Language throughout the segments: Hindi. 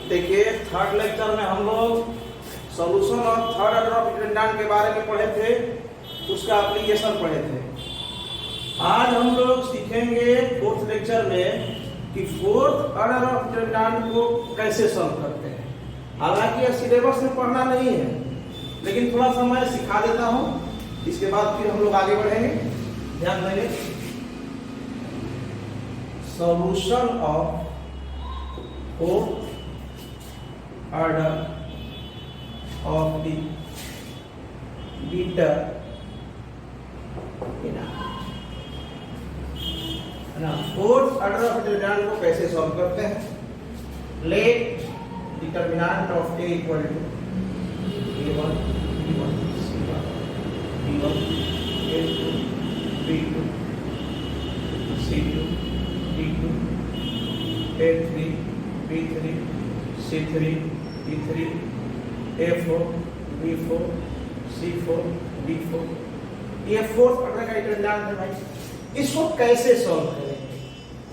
देखिए थर्ड लेक्चर में हम लोग solution of third order of determinant के बारे में पढ़े थे, उसका एप्लीकेशन पढ़े थे। आज हम लोग सीखेंगे फोर्थ लेक्चर में कि फोर्थ ऑर्डर ऑफ डिटरमिनेंट को कैसे सॉल्व करते हैं। हालांकि यह सिलेबस में पढ़ना नहीं है, लेकिन थोड़ा सा मैं सिखा देता हूँ, इसके बाद फिर हम लोग आगे बढ़ेंगे। ध्यान देंगे, solution of fourth order of the determinant fourth order of determinant को कैसे सॉल्व करते हैं। Let determinant of a equal to a1 b1 c1 d1 a2 b2 c2 d2 a3 b3 c3 d3 A4, B4, C4, D4, ये फोर्थ ऑर्डर का डिटरमिनेंट है भाई। इसको कैसे सॉल्व करेंगे?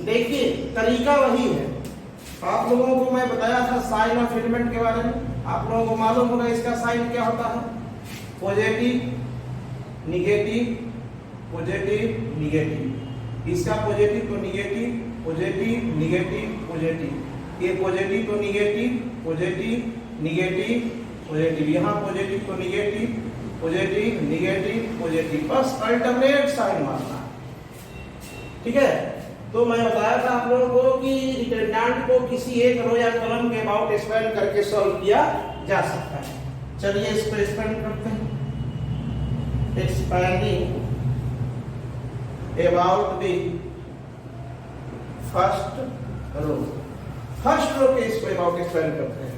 देखिए तरीका वही है। आप लोगों को मैं बताया था साइन ऑफ एलिमेंट के बारे में, आप लोगों को मालूम होगा इसका साइन क्या होता है। पॉजिटिव निगेटिव, पॉजिटिव निगेटिव, इसका पॉजिटिव तो निगेटिव, पॉजिटिव निगेटिव पॉजिटिव, ये पॉजिटिव तो निगेटिव, पॉजिटिव निगेटिव पॉजिटिव, यहाँ पॉजिटिव को निगेटिव, पॉजिटिव निगेटिव पॉजिटिव, बस अल्टरनेट साइन मारना। ठीक है, तो मैं बताया था आप लोगों को कि डिटरमिनेंट को किसी एक रो या कॉलम के अबाउट एक्सपेंड करके सॉल्व किया जा सकता है। चलिए इसको एक्सपेंड करते हैं। Expanding about the first row, first row के इसको अबाउट एक्सपेंड करते हैं।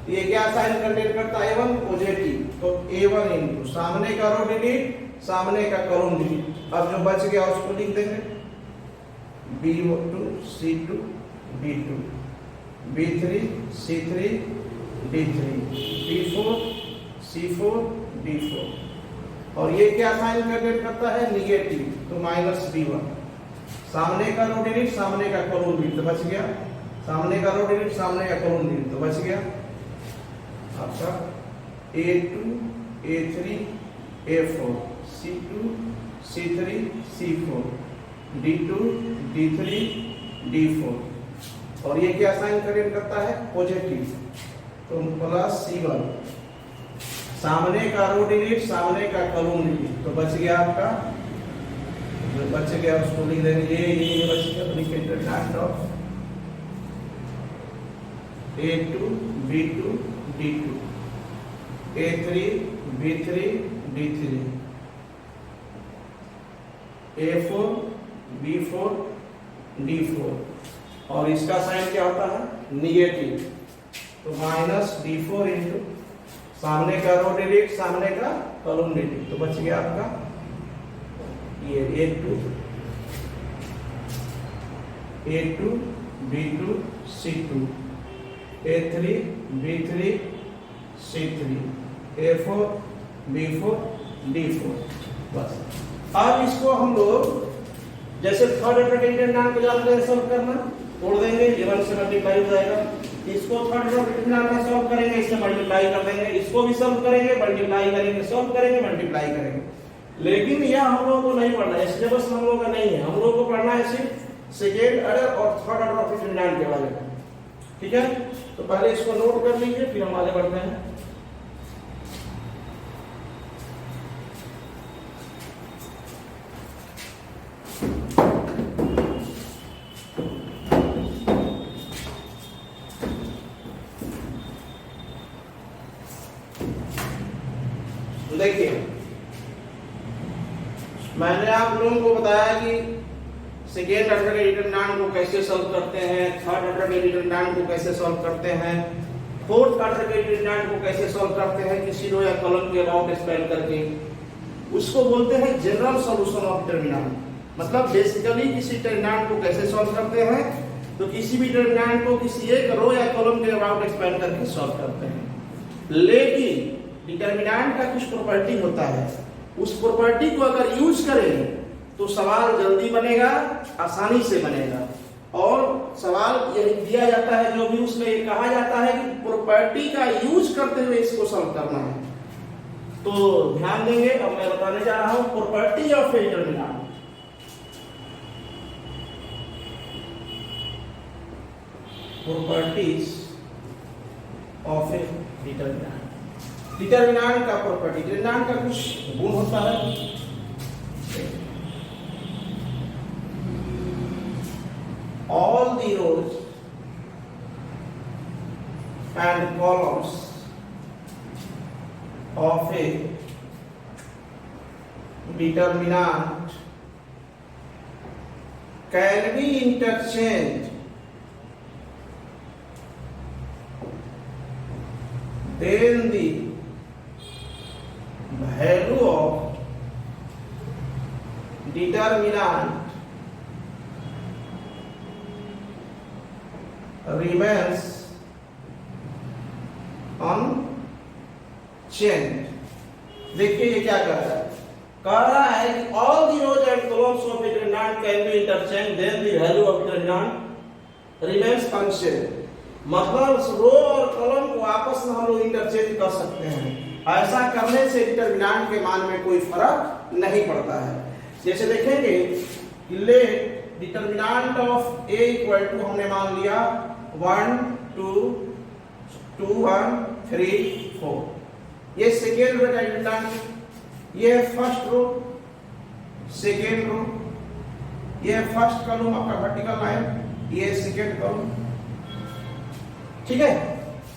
ये क्या साइन कंटेन करता है? A1 पॉजिटिव, तो A1 इनटू सामने का रो डिलीट, सामने का कॉलम डिलीट। अब जो बच गया उसको लिख देंगे B2 C2 D2 B3 C3 D3 B4 C4 D4। और ये क्या साइन कंटेन करता है? निगेटिव, तो माइनस B1। सामने का रो डिलीट, सामने का कॉलम डिलीट, तो बच गया। सामने का रो डिलीट, सामने का कॉलम डिलीट, तो बच गया आपका A2 A3 A4 C2 C3 C4 D2 D3 D4। और ये क्या साइन कंटेन करता है? पॉजिटिव, तो प्लस C1। सामने का रो डिलीट, सामने का कॉलम डिलीट, तो बच गया आपका, जो बच गया उसको लिख देंगे ये बच गया। तो लिखिए determinant of A2 B2 D2 A3 B3 D3 A4 B4 D4। और इसका साइन क्या होता है? निगेटिव, तो माइनस D4 इंटू सामने का रो डिलीट, सामने का कॉलम डिलीट, तो बच गया आपका ये A2 B2 C2 A3 B3 C3 A4 B4 D4। बस अब इसको हम लोग जैसे थर्ड ऑर्डर के डिटरमिनेंट को जानते हैं सॉल्व करना, तोड़ देंगे, A1 से मल्टीप्लाई हो जाएगा। इसको थर्ड ऑर्डर के डिटरमिनेंट में सॉल्व करेंगे, इससे मल्टीप्लाई कर देंगे, इसको भी सॉल्व करेंगे, मल्टीप्लाई करेंगे, सॉल्व करेंगे, मल्टीप्लाई करेंगे। लेकिन यह हम लोगों को नहीं पढ़ना है, सिलेबस हम लोगों का नहीं है। हम लोगों को पढ़ना है सिर्फ सेकेंड ऑर्डर और थर्ड ऑर्डर ऑफ डिटरमिनेंट के बारे में। ठीक है, तो पहले इसको नोट कर लीजिए, फिर हम आगे बढ़ते हैं। देखिए मैंने आप लोगों को बताया कि सेकेंड ऑर्डर के डिटरमिनेंट को कैसे सॉल्व करते हैं, थर्ड ऑर्डर के डिटरमिनेंट को कैसे सॉल्व करते हैं, फोर्थ ऑर्डर के डिटरमिनेंट को कैसे सॉल्व करते हैं किसी रो या कॉलम के अबाउट एक्सपेंड करके। उसको बोलते हैं जनरल सॉल्यूशन ऑफ डिटरमिनेंट। मतलब बेसिकली किसी डिटरमिनेंट को कैसे सॉल्व करते हैं, तो किसी भी डिटरमिनेंट को किसी एक रो या कॉलम के अबाउट एक्सपेंड करके सॉल्व करते हैं। लेकिन डिटरमिनेंट का कुछ प्रॉपर्टी होता है, उस प्रॉपर्टी को अगर यूज करें तो सवाल जल्दी बनेगा, आसानी से बनेगा। और सवाल यही दिया जाता है, जो भी उसमें ये कहा जाता है कि प्रॉपर्टी का यूज करते हुए इसको सॉल्व करना है। तो ध्यान देंगे, अब मैं बताने जा रहा हूं property of a determinant. Properties of a determinant. Determinant का प्रॉपर्टी, डिटरमिनेंट का कुछ गुण होता है। All the rows and columns of a determinant can be interchanged, then the value of determinant remains unchanged। देखिए ये क्या कह रहा है, कह रहा है कि all the rows and columns of determinant can be interchanged, then the value of determinant remains unchanged। मतलब रो और कॉलम को आपस में हम लोग इंटरचेंज कर सकते हैं। ऐसा करने से डिटरमिनेंट के मान में कोई फर्क नहीं पड़ता है। जैसे देखेंगे कि let determinant of A equal to हमने मान लिया 1 2 2 1 3 4, ये सेकेंड रो का डिटरमिनेंट, ये फर्स्ट रो, सेकेंड रो, ये फर्स्ट कॉलम आपका वर्टिकल लाइन, ये सेकेंड कॉलम। ठीक है,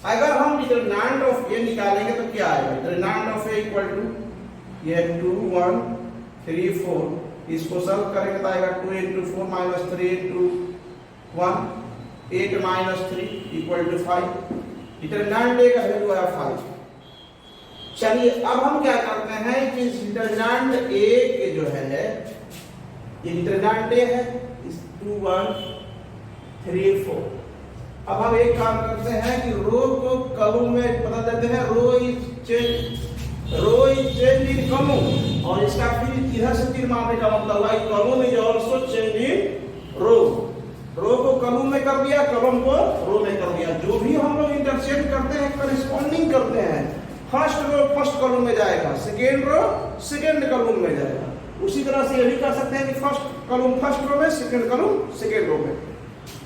अगर हम डिटरमिनेंट ऑफ ए निकालेंगे तो क्या आएगा, determinant of A equal to ये 2 1 3 4, इसको सॉल्व करेंगे तो आएगा 2 into 4 minus 3 into 1 8 minus 3 equal to 5। Determinant A का वैल्यू है 5। चलिए अब हम क्या करते हैं कि डिटरमिनेंट ए के जो है ये डिटरमिनेंट ए है, इस 2 1 3 4। अब हम एक काम करते हैं कि रो को कॉलम में बदल देते हैं, रो इज चेंज इन कॉलम, और इसका फिर इधर से तीर मारने का मतलब है column is also change in row. Row को कॉलम में कर दिया, कॉलम को रो में कर दिया। जो भी हम लोग इंटरचेंज करते हैं कॉरेस्पॉन्डिंग करते हैं, फर्स्ट रो फर्स्ट कॉलम में जाएगा, सेकेंड रो सेकेंड कॉलम में जाएगा। उसी तरह से ये भी कर सकते हैं कि फर्स्ट कॉलम फर्स्ट रो में, सेकेंड कॉलम सेकेंड रो में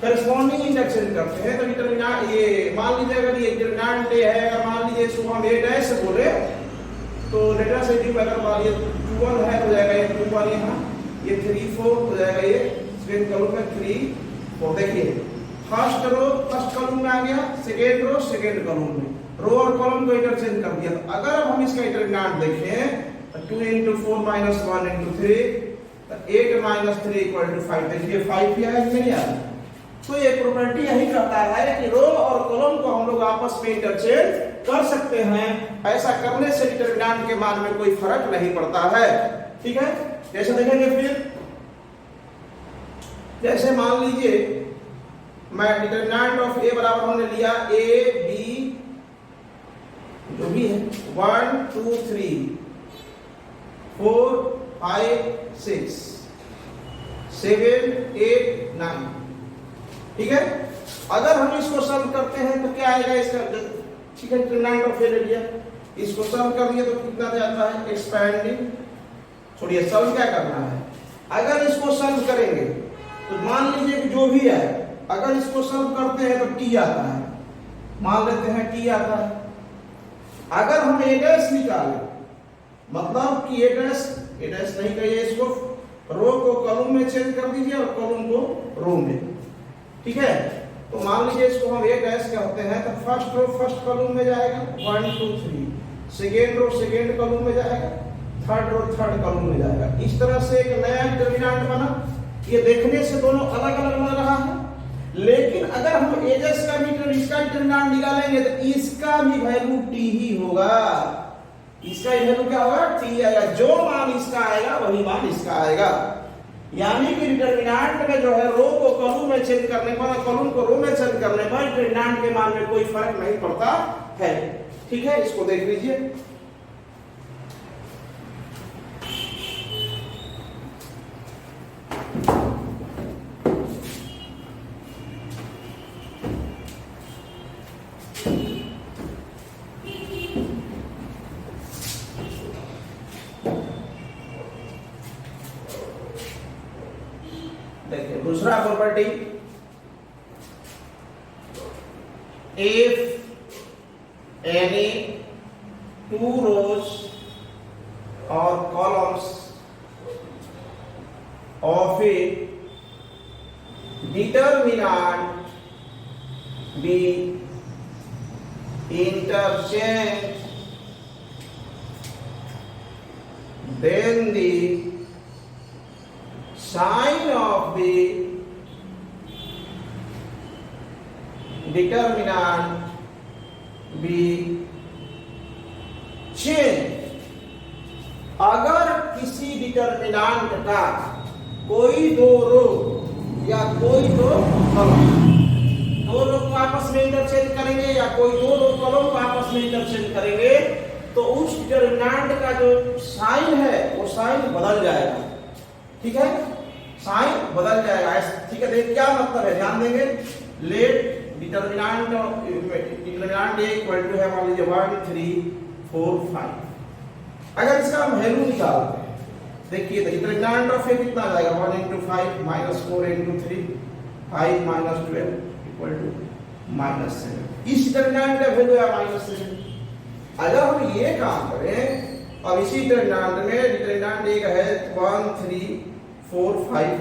करेस्पॉन्डिंग इंटरचेंज करते हैं। तो डिटरमिनेंट ये मान लीजिए अगर ये डिटरमिनेंट ए है, अगर मान लीजिए इसको हम ए डैश से बोले तो लेटर से डी अगर मान लीजिए 2 1 है तो जाएगा ये 2 1 यहाँ, ये 3 4 तो जाएगा ये सेकेंड कॉलम में 3 4। देखिए फर्स्ट रो फर्स्ट कॉलम में आ गया, सेकेंड रो सेकेंड कॉलम में, रो और कॉलम को इंटरचेंज कर दिया। तो अगर हम इसका डिटरमिनेंट देखें 2 into 4 minus 1 into 3 तो 8 minus 3 equal to 5। देखिए 5 भी आया कि नहीं आया। तो ये प्रॉपर्टी यही कहता है कि रो और कॉलम को हम लोग आपस में इंटरचेंज कर सकते हैं। ऐसा करने से डिटरमिनेंट के मान में कोई फर्क नहीं पड़ता है। ठीक है, जैसे देखेंगे फिर, जैसे मान लीजिए मैं डिटरमिनेंट ऑफ ए बराबर हमने लिया ए बी जो भी है 1 2 3 4 5 6 7 8 9। ठीक है, अगर हम इसको सॉल्व करते हैं तो क्या आएगा इसका, ठीक है डिटरमिनेंट ऑफ ए ले लिया, इसको सॉल्व कर दिया तो कितना जाता है एक्सपेंडिंग। छोड़िए सॉल्व क्या करना है, अगर इसको सॉल्व करेंगे तो मान लीजिए कि जो भी है अगर इसको सॉल्व करते हैं तो टी आता है, मान लेते हैं टी आता है। अगर हम ए डैश निकालें मतलब कि ए डैश नहीं कहिए इसको, रो को कॉलम में चेंज कर दीजिए और कॉलम को रो में। ठीक है, तो मान लीजिए इसको हम ए डैश कहते हैं तो फर्स्ट रो फर्स्ट कॉलम में जाएगा 1 2 3, सेकेंड रो सेकेंड कॉलम में जाएगा, थर्ड रो थर्ड कॉलम में जाएगा। इस तरह से एक नया डिटरमिनेंट बना। ये देखने से दोनों अलग अलग लग रहा है, लेकिन अगर हम एजेस का भी इसका डिटरमिनेंट निकालेंगे तो इसका भी वैल्यू टी ही होगा। इसका वैल्यू क्या होगा, टी आएगा। जो मान इसका आएगा वही मान इसका आएगा। यानी कि डिटरमिनेंट में जो है रो को कॉलम में चेंज करने पर, कॉलम को रो में चेंज करने पर डिटरमिनेंट के मान में कोई फर्क नहीं पड़ता है। ठीक है, इसको देख लीजिए। Property, if any two rows or columns of a determinant be interchanged, then the sign of the determinant be change. अगर किसी डिटर्मिनांट का कोई दो रो या कोई दो कॉलम, दो रो को आपस में इंटरचेंज करेंगे या कोई दो रो कॉलम को आपस में इंटरचेंज करेंगे तो उस डिटर्मिनांट का जो साइन है वो साइन बदल जाएगा। ठीक है, साइन बदल जाएगा। ठीक है, देखिए क्या मतलब है, ध्यान देंगे। Let determinant A equal to है मान लीजिए 1 3 4 5। अगर इसका हम वैल्यू निकालते हैं, देखिए डिटर्मिनांट ऑफ ए कितना आ जाएगा 1 into 5 minus 4 into 3 5 minus 12 equal to -7। इस डिटर्मिनांट का वैल्यू है -7। अगर हम ये काम करें, अब इसी डिटर्मिनांट में डिटर्मिनांट एक है 1 3 4 5,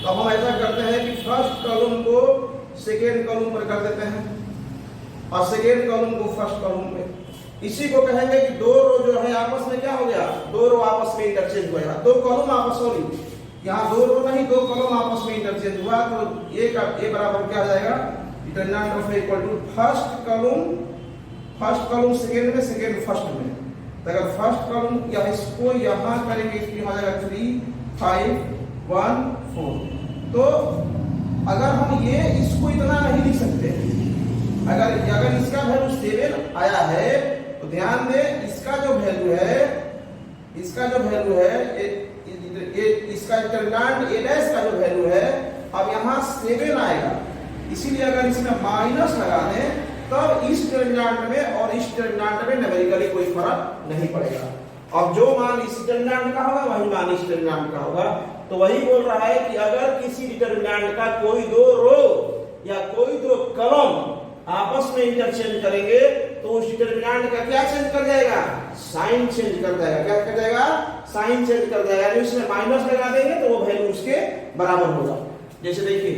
अब हम ऐसा करते हैं कि फर्स्ट कॉलम को सेकेंड कॉलम पर कर देते हैं और सेकेंड कॉलम को फर्स्ट कॉलम में। इसी को कहेंगे कि दो रो जो है आपस में क्या हो गया, दो रो आपस में इंटरचेंज हो गया, दो कॉलम आपस में, यहाँ दो रो नहीं दो कॉलम आपस में इंटरचेंज हुआ तो ए का ए बराबर क्या आ जाएगा, determinant of A equal to first column second में, सेकेंड फर्स्ट में। तो अगर फर्स्ट कॉलम या इसको यहाँ करेंगे इसमें आ जाएगा 3 5 1 4। तो अगर हम ये इसको इतना नहीं लिख सकते, अगर इसका वैल्यू 7 आया है तो ध्यान दें इसका जो वैल्यू है इसका डिटर्मिनेंट ए डैश का जो वैल्यू है अब यहाँ 7 आएगा। इसीलिए अगर इसमें माइनस लगा दें तब इस डिटर्मिनेंट में और इस डिटर्मिनेंट में न्यूमेरिकली कोई फर्क नहीं पड़ेगा। अब जो मान इस डिटर्मिनेंट का होगा वही मान इस डिटर्मिनेंट का होगा। तो वही बोल रहा है कि अगर किसी डिटर्मिनेंट का कोई दो रो या कोई दो कॉलम आपस में इंटरचेंज करेंगे तो उस डिटर्मिनेंट का क्या चेंज कर जाएगा, साइन चेंज कर जाएगा। क्या कर जाएगा, साइन चेंज कर जाएगा, यानी उसमें माइनस लगा देंगे तो वो वैल्यू उसके बराबर होगा। जैसे देखिए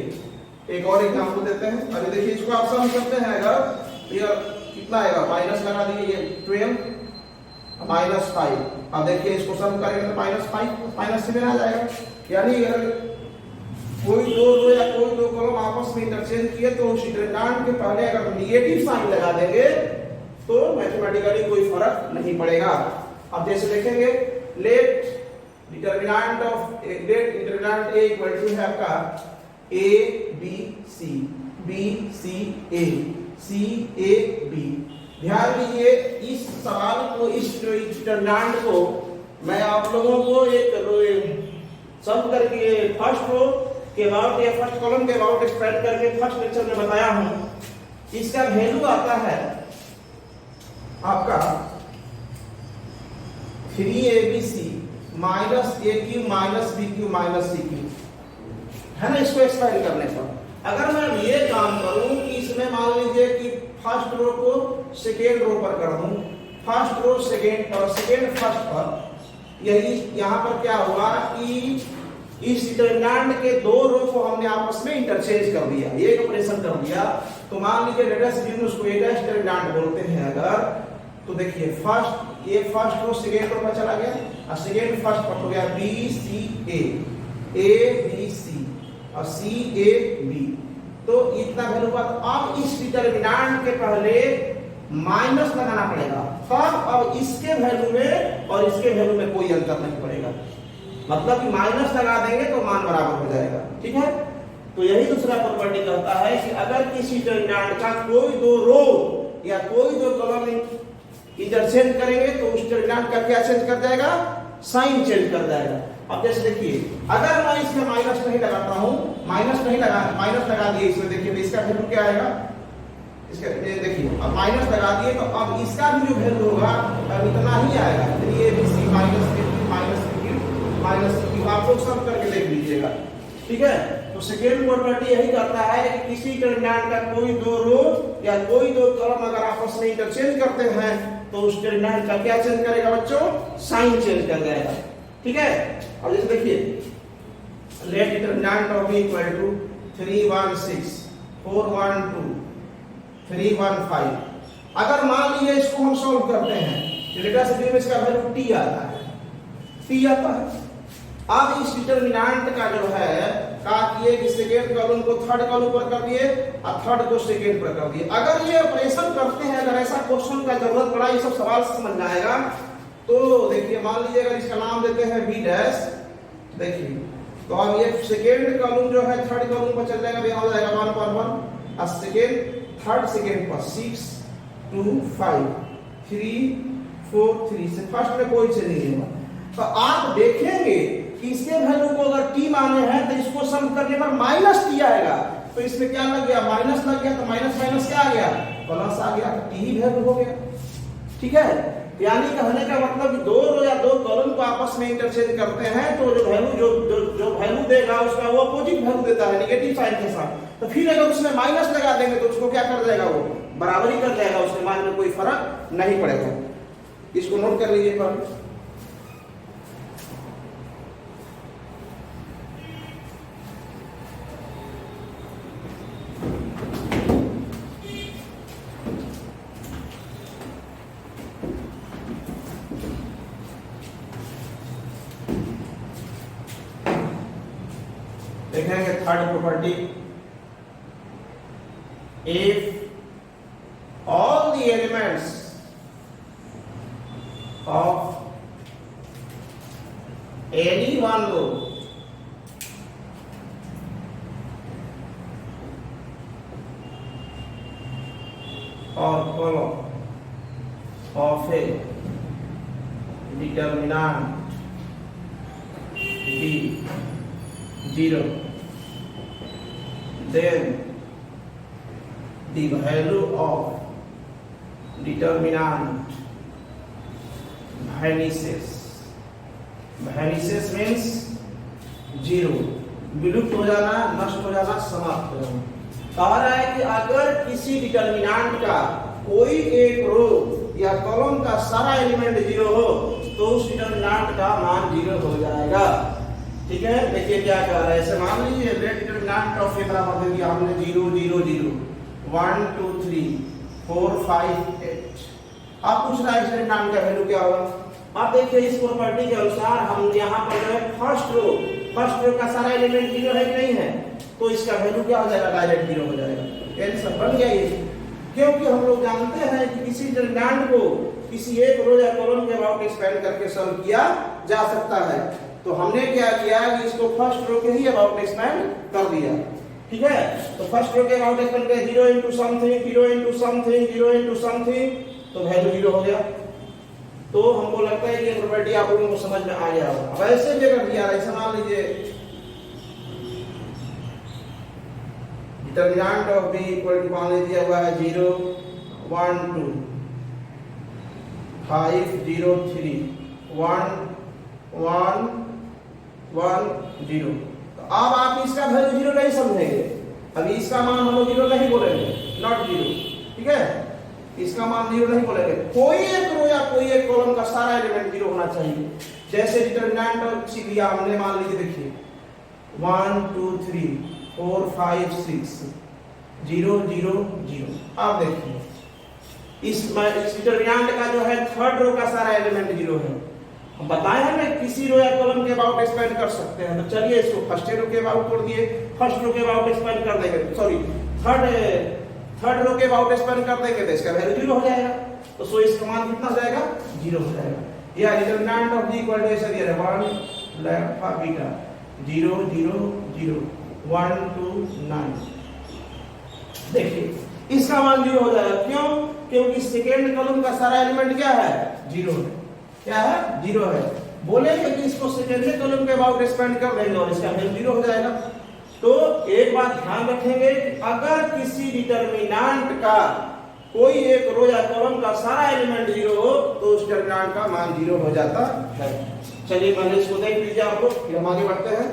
एक और एग्जांपल देते हैं। अभी देखिए इसको आप सम करते हैं, अगर ये कितना आएगा, माइनस लगा दिए ये 12 -5। अब देखिए इसको सम करेंगे तो -5 -7 आ जाएगा। यानी अगर कोई दो रो या कोई दो कॉलम आपस में इंटरचेंज किए तो उस डिटर्मिनेंट के पहले अगर नेगेटिव साइन लगा देंगे तो मैथमेटिकली कोई फर्क नहीं पड़ेगा। अब जैसे देखेंगे let determinant A equal to है आपका a b c b c a c a b। ध्यान दीजिए इस सवाल को, इस डिटर्मिनेंट को मैं आप लोगों को एक सम करके फर्स्ट रो के अबाउट या फर्स्ट कॉलम के अबाउट एक्सप्रेस करके फर्स्ट लेक्चर में बताया हूं। इसका वैल्यू आता है आपका 3abc minus a cube minus b cube minus c cube, है ना। इसको एक्सप्लेन करने पर अगर मैं ये काम करूं कि इसमें मान लीजिए कि फर्स्ट रो को सेकेंड रो पर कर दूं, फर्स्ट रो सेकेंड और सेकेंड फर्स्ट पर, यही यहाँ पर क्या हुआ कि इस डिटर्मिनेंट के दो रो को हमने आपस में इंटरचेंज कर दिया, एक ऑपरेशन कर दिया। तो मान लीजिए लेट अस यूज उसको ए डैश डिटर्मिनेंट बोलते हैं अगर, तो देखिए फर्स्ट ये फर्स्ट रो सेकेंड रो पर चला गया और सेकेंड फर्स्ट पर हो गया B C A B C और सी ए बी। तो इतना वैल्यू हुआ। तो अब इस डिटर्मिनेंट के पहले माइनस लगाना पड़ेगा, तब अब इसके वैल्यू में और इसके वैल्यू में कोई अंतर नहीं पड़ेगा। मतलब कि माइनस लगा देंगे तो मान बराबर हो जाएगा। ठीक है, तो यही दूसरा प्रॉपर्टी कहता है कि अगर किसी डिटर्मिनेंट का कोई दो रो या कोई दो कॉलम इंटरचेंज करेंगे तो उस डिटर्मिनेंट का क्या चेंज कर जाएगा, साइन चेंज कर जाएगा। अब जैसे देखिए अगर मैं इसमें माइनस नहीं लगाता हूं, माइनस लगा दिए इसमें, देखिए इसका वैल्यू क्या आएगा, इसका देखिए अब माइनस लगा दिए तो अब इसका भी जो वैल्यू होगा अब इतना ही आएगा। 3abc minus a minus b minus c तो आप लोग सब करके देख लीजिएगा, ठीक है। तो सेकेंड प्रॉपर्टी यही कहता है कि किसी डिटरमिनेंट का कोई दो रो या कोई दो कॉलम अगर आपस में इंटरचेंज करते हैं तो उस डिटरमिनेंट का क्या चेंज करेगा बच्चों, साइन चेंज कर जाएगा, ठीक है। अब जैसे देखिए let determinant of b equal to 3 1 6 4 1 2 3 1 5। अगर मान लीजिए इसको हम सॉल्व करते हैं तो डेटा से में इसका वैल्यू t आता है, t आता है। अब इस डिटरमिनेंट का जो है का किए कि सेकेंड कॉलम को थर्ड कॉलम पर कर दिए और थर्ड को सेकेंड पर कर दिए। अगर ये ऑपरेशन करते हैं, अगर ऐसा क्वेश्चन का जरूरत पड़ा ये सब सवाल समझ में आएगा। तो देखिए मान लीजिए अगर इसका नाम देते हैं b डैश, देखिए तो अब ये सेकेंड कॉलम जो है थर्ड कॉलम पर चल जाएगा, यहाँ हो जाएगा 1 1 1 और सेकेंड थर्ड सेकेंड पर 6 2 5 3 4 3 से फर्स्ट में कोई चेंज नहीं होगा। तो आप देखेंगे कि इसके वैल्यू को अगर t माने हैं तो इसको सम करने पर माइनस t आएगा। तो इसमें क्या लग गया, माइनस लग गया, तो माइनस माइनस क्या आ गया, प्लस आ गया, तो t ही वैल्यू हो गया, ठीक है। यानी कहने का मतलब कि दो रो या दो कॉलम को आपस में इंटरचेंज करते हैं तो जो वैल्यू जो वैल्यू देगा उसका वो अपोजिट वैल्यू देता है नेगेटिव साइन के साथ। तो फिर अगर उसमें माइनस लगा देंगे तो उसको क्या कर जाएगा, वो बराबरी कर जाएगा, उसके मान में कोई फर्क नहीं पड़ेगा। इसको नोट कर लीजिए पर देखेंगे third property, if all the elements of any one row और column of a determinant b 0, then the value of determinant vanishes. Vanishes means zero, विलुप्त हो जाना, नष्ट हो जाना, समाप्त हो जाना। कह रहा है कि अगर किसी डिटरमिनेंट का कोई एक रो या कॉलम का सारा एलिमेंट जीरो हो तो उस डिटरमिनेंट का मान जीरो हो जाएगा, ठीक है। देखिए क्या कह रहा है, ऐसे मान लीजिए लेट डिटरमिनेंट ऑफ ए बराबर दे दिया हमने 0 0 0 1 2 3 4 5 8। अब पूछ रहा है इस डिटरमिनेंट का वैल्यू क्या होगा। अब देखिए इस प्रॉपर्टी के अनुसार हम यहाँ पर जो है फर्स्ट रो का सारा एलिमेंट जीरो है कि नहीं है, तो इसका वैल्यू क्या हो जाएगा, डायरेक्ट जीरो हो जाएगा। आंसर बन गया ये, क्योंकि हम लोग जानते हैं कि किसी डिटरमिनेंट को किसी एक रो या कॉलम के अबाउट एक्सपेंड करके सॉल्व किया जा सकता है। तो हमने क्या किया कि इसको फर्स्ट रो के ही अबाउट एक्सपेंड कर दिया, ठीक है। तो फर्स्ट रो के अबाउट एक्सपेंड किया 0 into something 0 into something 0 into something, तो वैल्यू 0 हो गया। तो हमको लगता है कि ये प्रॉपर्टी आप लोगों को समझ में आ गया होगा। अब ऐसे भी अगर दिया ऐसा मान लीजिए determinant of b equal to मान लीजिए दिया हुआ है 0 1 2 5 0 3 1 1 1 0। तो अब आप इसका वैल्यू 0 नहीं समझेंगे, अभी इसका मान हम लोग 0 नहीं बोलेंगे, नॉट 0, ठीक है। इसका मान 0 नहीं बोलेंगे, कोई एक रो या कोई एक कॉलम का सारा एलिमेंट 0 होना चाहिए। जैसे डिटरमिनेंट और सी लिया हमने, मान लीजिए देखिए 1 2 3 4 5 6 0 0 0। अब देखिए इस डिटरमिनेंट का जो है थर्ड रो का सारा एलिमेंट 0 है। हम बताए हैं ना किसी रो या कॉलम के अबाउट एक्सपेंड कर सकते हैं, तो चलिए इसको फर्स्ट रो के अबाउट कर दिए, फर्स्ट रो के अबाउट एक्सपेंड कर देंगे, सॉरी थर्ड रो के अबाउट एक्सपेंड कर देंगे तो इसका वैल्यू 0 हो जाएगा। तो सो इसका मान कितना हो जाएगा, 0 हो जाएगा। या determinant of g equal to ऐसे दिया है 1 लेफ्ट बीटा 0 0 0 1 2 9। देखिए इसका मान 0 हो जाएगा, क्यों, क्योंकि सेकेंड कॉलम का सारा एलिमेंट क्या है, 0 है। क्या है, 0 है। बोलेंगे कि इसको सेकेंडरी कॉलम के अबाउट एक्सपेंड कर देंगे और इसका वैल्यू 0 हो जाएगा। तो एक बात ध्यान रखेंगे, अगर किसी डिटरमिनेंट का कोई एक रो या कॉलम का सारा एलिमेंट 0 हो तो उस डिटरमिनेंट का मान 0 हो जाता है। चलिए पहले इसको देख लीजिए आप लोग, फिर हम आगे बढ़ते हैं।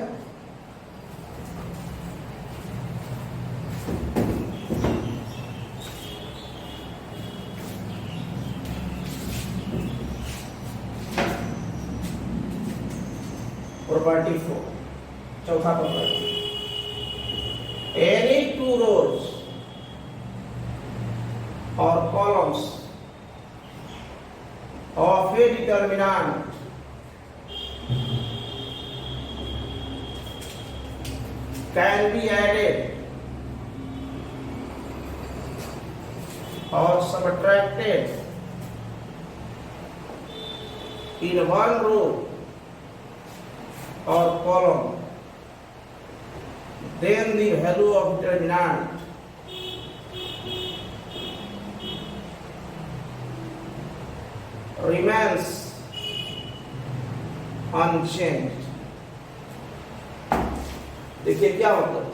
प्रॉपर्टी 4, चौथा property, any two rows or columns of a determinant can be added or subtracted in one row or column, then the value of determinant remains unchanged। देखिए क्या मतलब,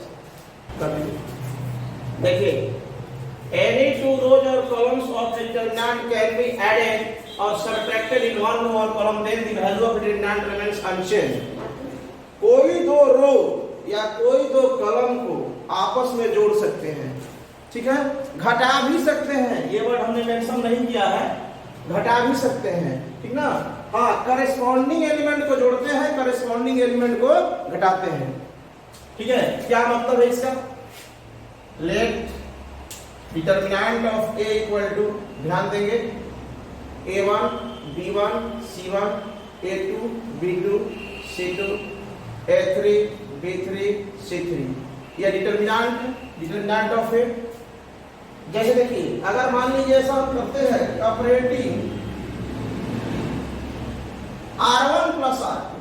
देखिए any two rows or columns of determinant can be added or subtracted in one row or column, then the value of determinant remains unchanged। कोई दो रो या कोई दो कॉलम को आपस में जोड़ सकते हैं, ठीक है, घटा भी सकते हैं, ये वर्ड हमने मेंशन नहीं किया है, घटा भी सकते हैं, ठीक ना। हाँ, करेस्पॉन्डिंग एलिमेंट को जोड़ते हैं, करेस्पॉन्डिंग एलिमेंट को घटाते हैं, ठीक है। क्या मतलब है इसका, let determinant of A equal to, ध्यान देंगे, a1 b1 c1 a2 b2 c2 a3 b3 c3, यह डिटरमिनेंट ऑफ ए। जैसे देखिए, अगर मान लीजिए ऐसा हम करते हैं ऑपरेटिंग R1 प्लस R2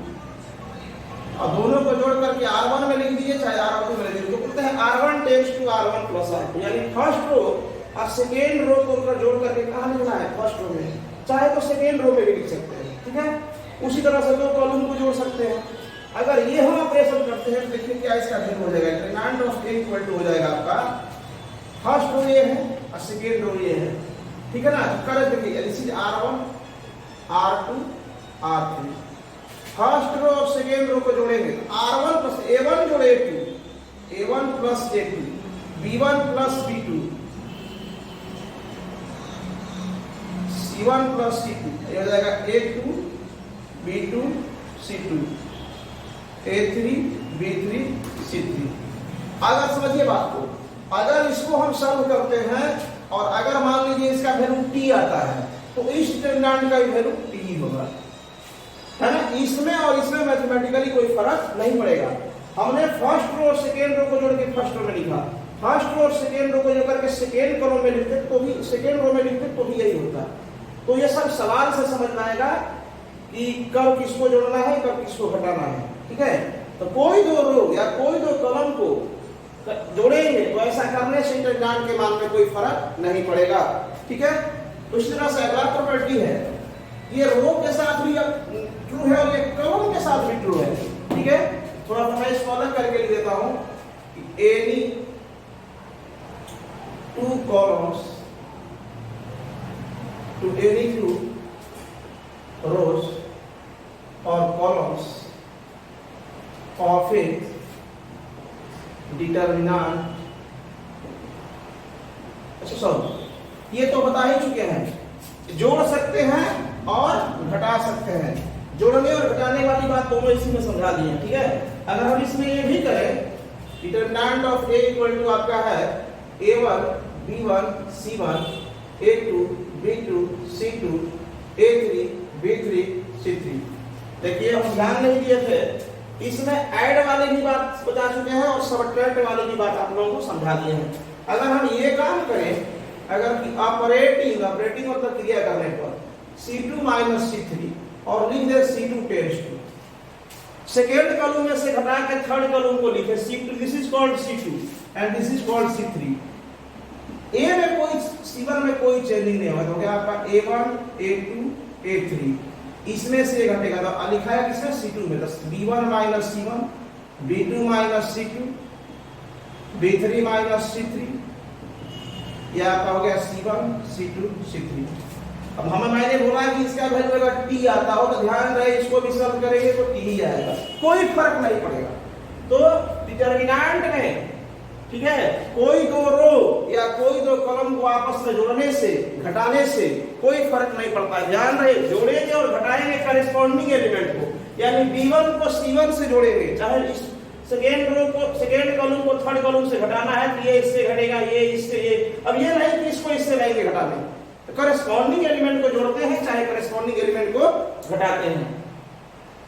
और दोनों को जोड़ करके R1 में लिख दीजिए चाहे R2 में लिख दीजिए, तो बोलते हैं R1 tends to R1 plus R2, यानी फर्स्ट रो और सेकेंड रो को जोड़ करके कहाँ लिखना है, फर्स्ट रो में, चाहे तो सेकेंड रो में भी लिख सकते हैं, ठीक है। उसी तरह से दो कॉलम को जोड़ सकते हैं। अगर ये हम ऑपरेशन करते हैं तो देखिए क्या इसका वैल्यू हो जाएगा, determinant of A equal to हो जाएगा आपका, फर्स्ट रो ये है और सेकेंड रो ये है, ठीक है ना। कर देखिए, this is R1 R2 R3, first row और सेकेंड रो को जोड़ेंगे, R1 प्लस A1 जोड़ A2, A1 plus A2, B1 plus B2, C1 plus C2, ये हो जाएगा A2 B2 C2 A3 B3 C3। अगर समझिए बात को, अगर इसको हम सॉल्व करते हैं और अगर मान लीजिए इसका वैल्यू t आता है तो इस डिटरमिनेंट का वैल्यू t ही होगा, है ना। इसमें और इसमें मैथमेटिकली कोई फर्क नहीं पड़ेगा। हमने फर्स्ट रो और सेकेंड रो को जोड़ के फर्स्ट रो में लिखा, फर्स्ट रो और सेकेंड रो को जोड़ करके सेकेंड कॉलम में लिखते तो भी, सेकेंड रो में लिखते तो भी यही होता। तो ये सब सवाल से समझ में आएगा कि कब किसको जोड़ना है, कब किसको घटाना है, ठीक है। तो कोई दो रो या कोई दो कॉलम को जोड़ेंगे तो ऐसा करने से डिटरमिनेंट के मान में कोई फर्क नहीं पड़ेगा, ठीक है। तो इस तरह से अगला प्रॉपर्टी है, ये रो के साथ भी ट्रू है और ये कॉलम के साथ भी ट्रू है, ठीक है। थोड़ा सा मैं इसको अलग करके लिख देता हूं, any two columns to any two rows और कॉलम्स ऑफ ए डिटरमिनेंट, अच्छा सॉरी, ये तो बता ही चुके हैं, जोड़ सकते हैं और घटा सकते हैं, जोड़ने और घटाने वाली बात दोनों इसी में समझा दी है, ठीक है। अगर हम इसमें ये भी करें, determinant of A equal to आपका है a1 b1 c1 a2 b2 c2 a3 b3 c3। देखिए हम ध्यान नहीं दिए थे, इसमें ऐड वाले भी बात बता चुके हैं और सबट्रैक्ट वाले भी बात आप लोगों को समझा दिए हैं। अगर हम ये काम करें, अगर ऑपरेटिंग मतलब क्रिया करने पर C2 माइनस C3 और लिख दे C2 tends to, second column में से घटा के थर्ड कॉलम को लिखे C2, this is called C2 and this is called C3। A में कोई, C1 में कोई चेंजिंग नहीं होगा, तो क्या आपका A1 A2 A3, इसमें से घटेगा तो लिखा है किसमें, C2 में, तो B1 minus C1 B2 minus C2 B3 minus C3, यह आपका हो गया C1 C2 C3। अब हमें मैंने बोला कि इसका वैल्यू अगर टी आता हो तो ध्यान रहे इसको भी सॉल्व करेंगे तो टी ही आएगा, कोई फर्क नहीं पड़ेगा। तो डिटर्मिनेंट में, ठीक है, कोई दो रो या कोई दो कॉलम को आपस में जोड़ने से, घटाने से कोई फर्क नहीं पड़ता। ध्यान रहे, जोड़ेंगे और घटाएंगे करेस्पॉन्डिंग एलिमेंट को, यानी B1 को C1 से जोड़ेंगे, चाहे इस सेकेंड रो को, सेकेंड कॉलम को थर्ड कॉलम से घटाना है तो ये इससे घटेगा, ये इससे, ये। अब ये नहीं कि इसको इससे लाएंगे घटाने, तो करेस्पॉन्डिंग एलिमेंट को जोड़ते हैं चाहे करेस्पॉन्डिंग एलिमेंट को घटाते हैं।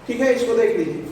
ठीक है, इसको देख लीजिए।